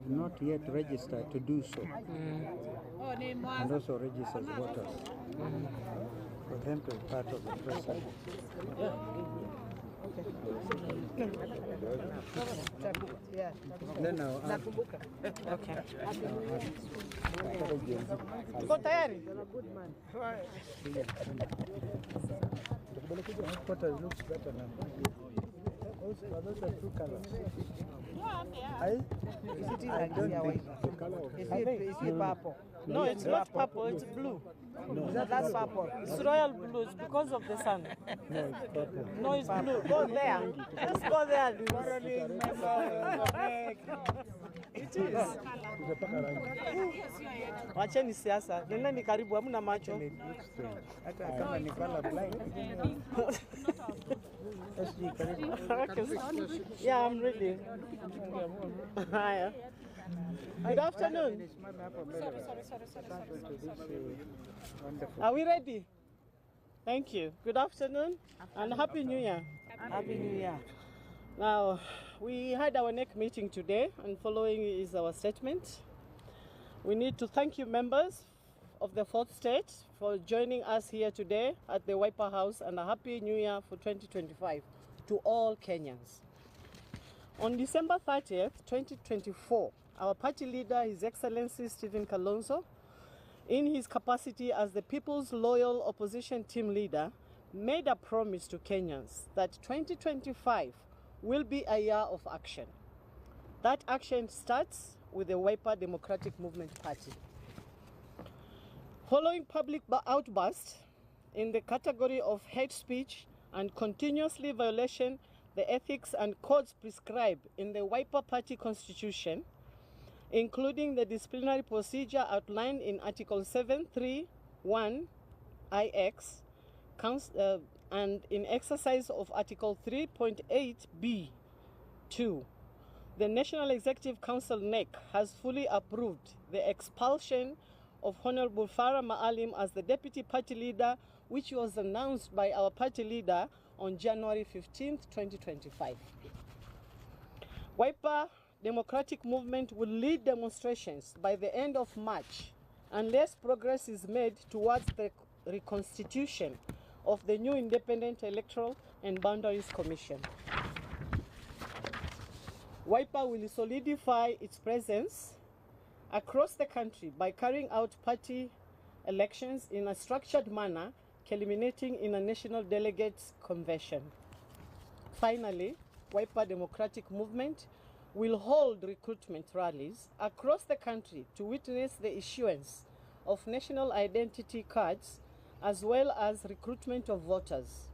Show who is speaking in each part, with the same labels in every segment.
Speaker 1: not yet registered to do so, and also register as voters for them to be part of the process. Then now,
Speaker 2: Okay. Tuko tayari?
Speaker 1: headquarters looks better now. Those are two colors. I don't think the color of
Speaker 2: Is it purple? No, it's not purple, it's blue. No, that's purple. It's royal blue, it's because of the sun.
Speaker 1: no, it's purple.
Speaker 2: No, it's blue. Go there. Let's go there. It is. Wacheni siasa. Nendeni karibu, hamna macho.
Speaker 1: It looks strange. Hata kama ni color blind.
Speaker 2: Yeah, I'm ready. Hi. Good afternoon. Are we ready? Thank you. Good afternoon and Happy New Year.
Speaker 3: Happy New Year.
Speaker 2: Now, we had our next meeting today, and following is our statement. We need to thank you, members of the fourth state, for joining us here today at the Wiper House, and a Happy New Year for 2025 to all Kenyans. On December 30th, 2024, our party leader, His Excellency Stephen Kalonzo, in his capacity as the People's Loyal Opposition Team Leader, made a promise to Kenyans that 2025 will be a year of action. That action starts with the Wiper Democratic Movement Party. Following public outbursts in the category of hate speech and continuously violation the ethics and codes prescribed in the Wiper Party Constitution, including the disciplinary procedure outlined in Article 731 IX, and in exercise of Article 3.8b(2), the National Executive Council (NEC) has fully approved the expulsion of Honorable Farah Maalim as the Deputy Party Leader, which was announced by our party leader on January 15th, 2025. Wiper Democratic Movement will lead demonstrations by the end of March unless progress is made towards the reconstitution of the new Independent Electoral and Boundaries Commission. Wiper will solidify its presence across the country by carrying out party elections in a structured manner, culminating in a national delegates convention. Finally, Wiper Democratic Movement will hold recruitment rallies across the country to witness the issuance of national identity cards as well as recruitment of voters.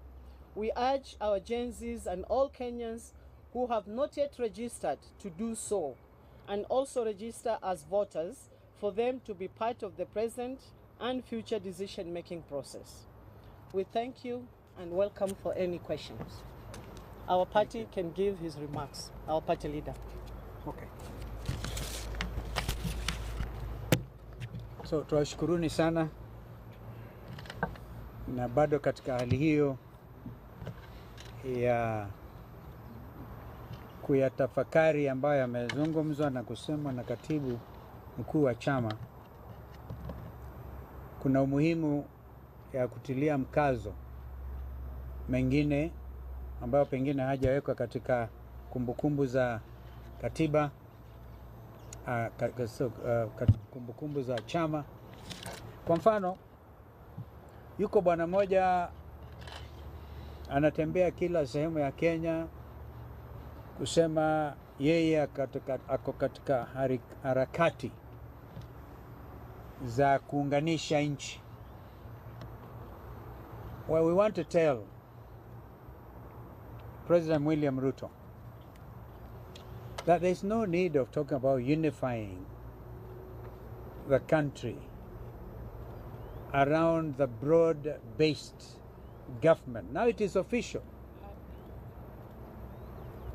Speaker 2: We urge our Gen Zs and all Kenyans who have not yet registered to do so, and also register as voters for them to be part of the present and future decision-making process. We thank you and welcome for any questions. Our party can give his remarks, our party leader.
Speaker 1: Okay. So tuwashukuruni sana, na bado katika hali hiyo ya kuyatafakari ambayo yamezungumzwa na kusemwa na katibu mkuu wa chama, kuna umuhimu ya kutilia mkazo mengine ambayo pengine hajawekwa katika kumbukumbu za katiba, kumbukumbu za chama. Kwa mfano, yuko bwana moja anatembea kila sehemu ya Kenya kusema yeye ako katika harakati za kuunganisha nchi. Well, we want to tell President William Ruto that there's no need of talking about unifying the country around the broad-based government. Now it is official.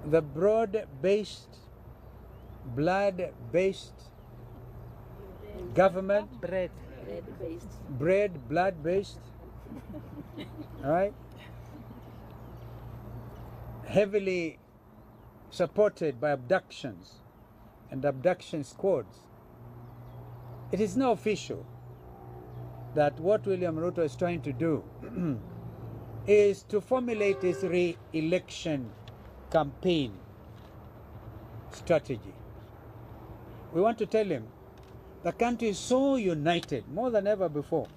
Speaker 1: The broad-based, blood-based government, blood-based, all right, heavily supported by abductions and abduction squads. It is now official that what William Ruto is trying to do is to formulate his re-election campaign strategy. We want to tell him the country is so united, more than ever before.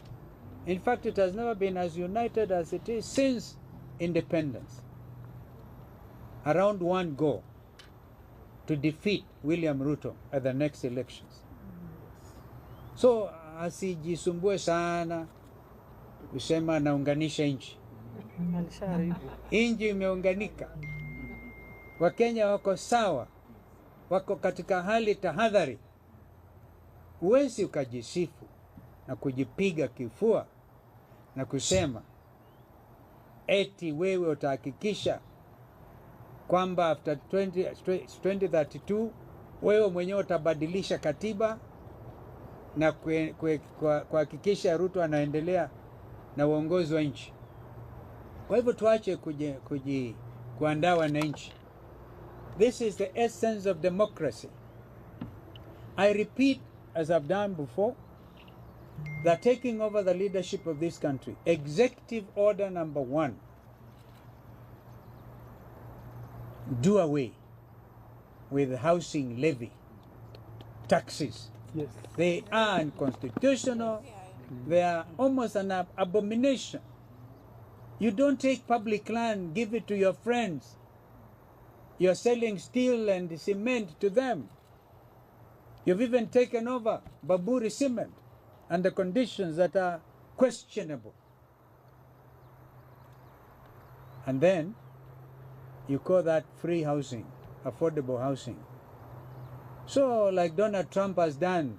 Speaker 1: In fact, it has never been as united as it is since independence, around one goal: to defeat William Ruto at the next elections. So asijisumbue sana kusema anaunganisha nchi. Nchi imeunganika, Wakenya wako sawa, wako katika hali tahadhari. Huwezi ukajisifu na kujipiga kifua na kusema eti wewe utahakikisha kwamba after 2032 wewe mwenyewe utabadilisha katiba na kuhakikisha Ruto anaendelea na uongozi wa nchi. Kwa hivyo tuache kuandaa wananchi. This is the essence of democracy. I repeat, as I've done before, that taking over the leadership of this country, Executive Order number 1, do away with housing levy, taxes.
Speaker 3: Yes.
Speaker 1: They are unconstitutional. They are almost an abomination. You don't take public land, give it to your friends. You're selling steel and cement to them. You've even taken over Baburi cement under conditions that are questionable. And then you call that free housing, affordable housing. So, like Donald Trump has done,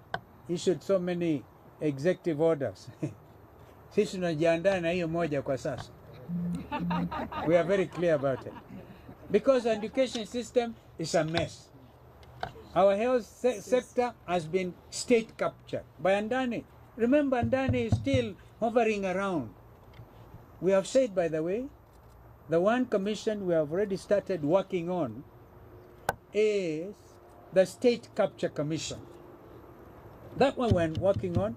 Speaker 1: issued so many executive orders. Sisi tunajiandaa na hiyo moja kwa sasa. We are very clear about it. Because our education system is a mess. Our health sector has been state captured by Andani. Remember, Andani is still hovering around. We have said, by the way, the one commission we have already started working on is the State Capture Commission. That one we're working on,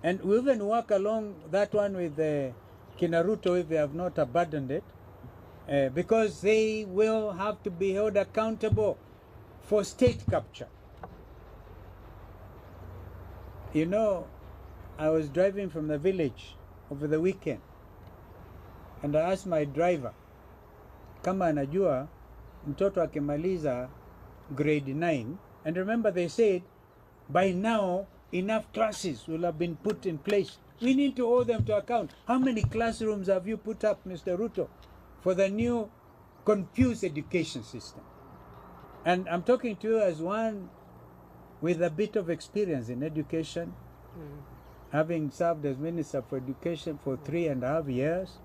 Speaker 1: and we even work along that one with Ruto if they have not abandoned it, because they will have to be held accountable for state capture. You know, I was driving from the village over the weekend, and I asked my driver kama anajua mtoto akimaliza grade 9, and remember they said by now enough classes will have been put in place. We need to hold them to account. How many classrooms have you put up, Mr. Ruto, for the new confused education system? And I'm talking to you as one with a bit of experience in education, having served as Minister for Education for 3.5 years.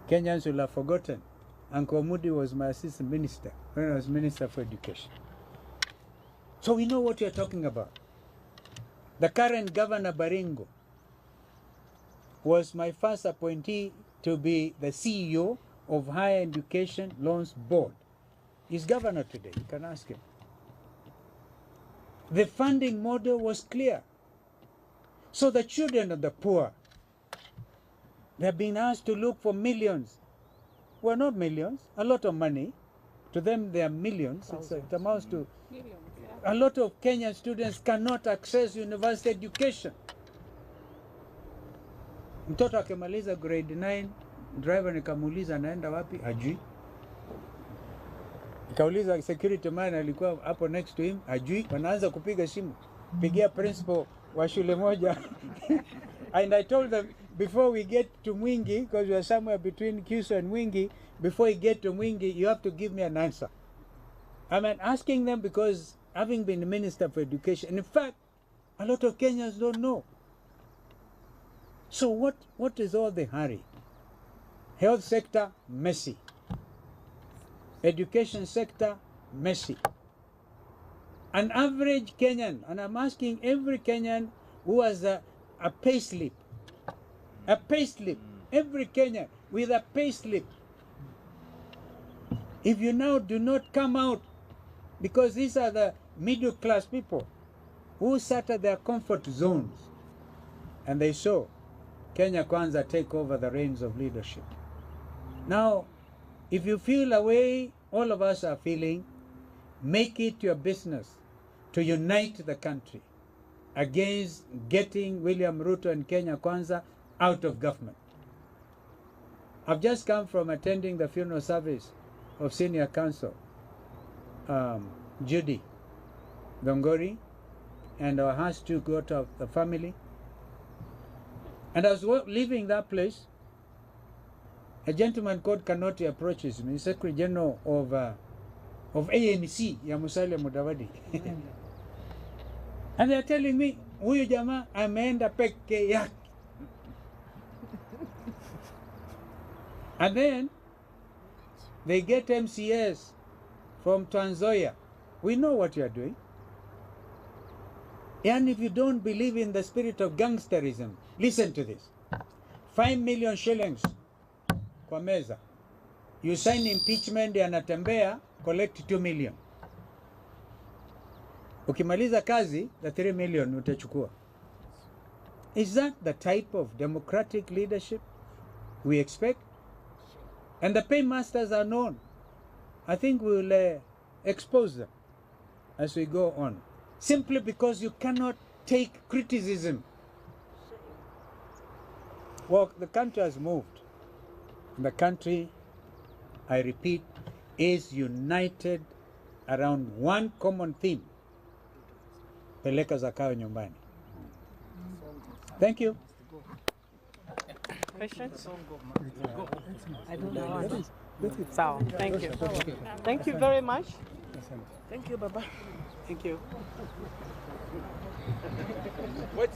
Speaker 1: Kenyans will have forgotten. Uncle Moody was my assistant minister when I was Minister for Education. So we know what you're talking about. The current Governor Baringo was my first appointee to be the CEO of Higher Education Loans Board. He's governor today, you can ask him. The funding model was clear. So the children of the poor, they're being asked to look for millions. Well, not millions, a lot of money. To them, they are millions. It amounts to millions, yeah. A lot of Kenyan students cannot access university education. Mtoto akimaliza grade 9, driver nikamuuliza anaenda wapi? Hajui. Nikauliza security man alikuwa hapo next to him, hajui. Wanaanza kupiga simu, pigia principal wa shule moja. And I told them, before we get to Mwingi, because we are somewhere between Kiso and Mwingi, before you get to Mwingi, you have to give me an answer. I mean, asking them because having been the Minister for Education, in fact, a lot of Kenyans don't know. So what is all the hurry? Health sector, messy. Education sector, messy. An average Kenyan, and I'm asking every Kenyan who has a payslip, every Kenyan with a payslip, if you now do not come out, because these are the middle class people who sat at their comfort zones and they saw Kenya Kwanza take over the reins of leadership. Now, if you feel a way all of us are feeling, make it your business to unite the country against getting William Ruto and Kenya Kwanza out of government. I've just come from attending the funeral service of Senior Counsel Judy Dongori, and our house to go to the family. And I was leaving that place. A gentleman called Kanoti approaches me, Secretary General of ANC, ya Musalia Mudavadi. And they're telling me, huyu jamaa ameenda peke yake. And then they get MCS from Tanzania. We know what you are doing. And if you don't believe in the spirit of gangsterism, listen to this. 5 million shillings kwa meza. You sign impeachment, yanatembea, collect 2 million. Ukimaliza kazi, the 3 million utachukua. Is that the type of democratic leadership we expect? And the paymasters are known. I think we will expose them as we go on. Simply because you cannot take criticism. Well, the country has moved. The country, I repeat, is united around one common theme. Peleka zakayo nyumbani. Thank you.
Speaker 2: Questions? I don't know. So, thank you. Thank you very much. Thank you, Baba. Thank you.
Speaker 3: What?